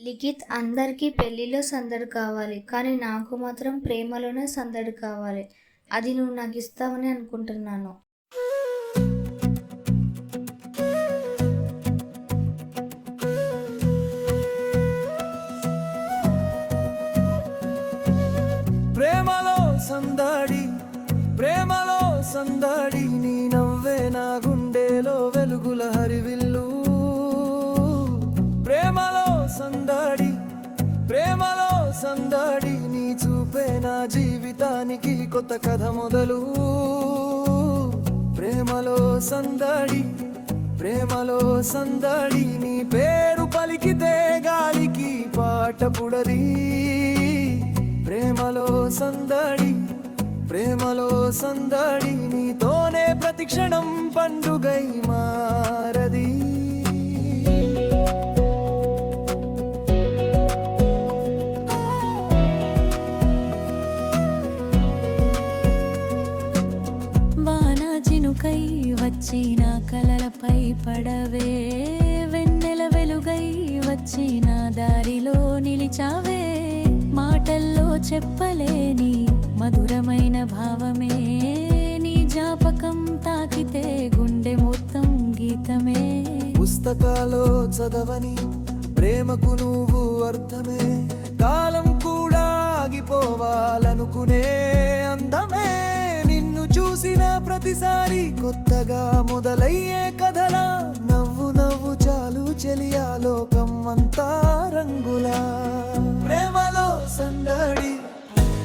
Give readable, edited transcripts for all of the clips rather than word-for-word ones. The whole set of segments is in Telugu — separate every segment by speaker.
Speaker 1: లిఖిత్ అందరికీ పెళ్లిలో సందడి కావాలి, కానీ నాకు మాత్రం ప్రేమలోనే సందడి కావాలి. అది నువ్వు నాకు ఇస్తావని అనుకుంటున్నాను.
Speaker 2: ప్రేమలో సందడి, ప్రేమలో సందడి, నీ నవ్వే నా గుండెలో వెలుగుల హరివిల్లు. ప్రేమలో సందడి, ప్రేమలో సందడి, నీ చూపే నా జీవితానికి కొత్త కథ మొదలు. ప్రేమలో సందడి, ప్రేమలో సందడి, నీ పేరు పలికితే గాలికి పాట పుడది. ప్రేమలో సందడి, ప్రేమలో సందడి, నీతోనే ప్రతిక్షణం పండుగై మారది.
Speaker 3: వాన చినుకై వచ్చిన కలలపై పడవే, వెన్నెల వెలుగై వచ్చిన దారిలో నిలిచావే. మాటల్లో చెప్పలేని మధురమైన భావమే, నీ జ్ఞాపకం తాకితే గుండె మొత్తం గీతమే.
Speaker 2: పుస్తకాలో చదవని ప్రేమకు నువ్వు అర్థమే, కాలం కూడా ఆగిపోవాలనుకునే అందమే. నిన్ను చూసిన ప్రతిసారి కొత్తగా మొదలయ్యే కథలా, నవ్వు నవ్వు చాలు చెలియా లోకం అంతా రంగులా. ప్రేమలో సందడి,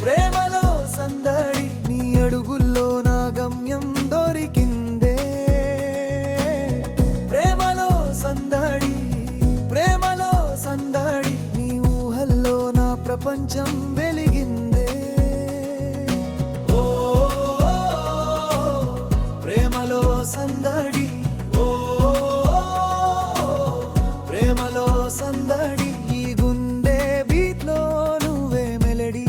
Speaker 2: ప్రేమలో సందడి, నీ అడుగుల్లో నా గమ్యం దొరికిందే. ప్రేమలో సందడి, ప్రేమలో సందడి, నీ ఊహల్లో నా ప్రపంచం వెలిగిందే. ఓ ప్రేమలో సందడి, ఓ ప్రేమలో సందడి, ఈ గుండె బీట్లో నువ్వే మెలడీ.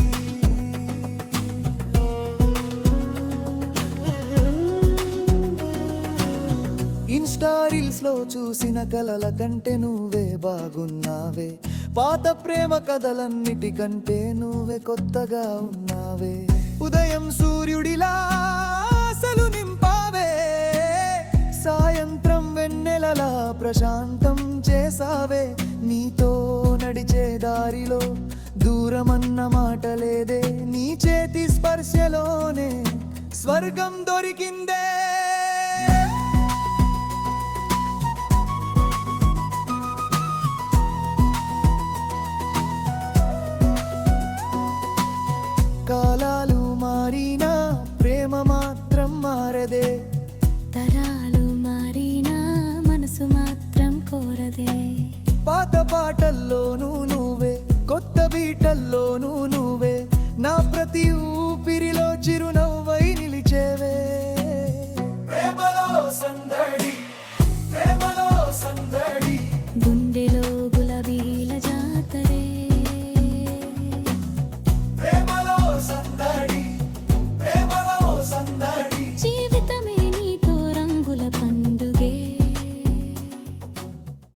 Speaker 2: ఇన్స్టా రీల్స్ లో చూసిన కలల కంటే నువ్వే బాగున్నావే. పాత ప్రేమ కథలన్నిటికంటే నువ్వే కొత్తగా ఉన్నావే. ఉదయం సూర్యుడిలా ఆశలు నింపావే, సాయంత్రం వెన్నెలలా ప్రశాంతం చేసావే. నీతో నడిచే దారిలో దూరమన్న మాట లేదే, నీ చేతి స్పర్శలోనే స్వర్గం దొరికిందే.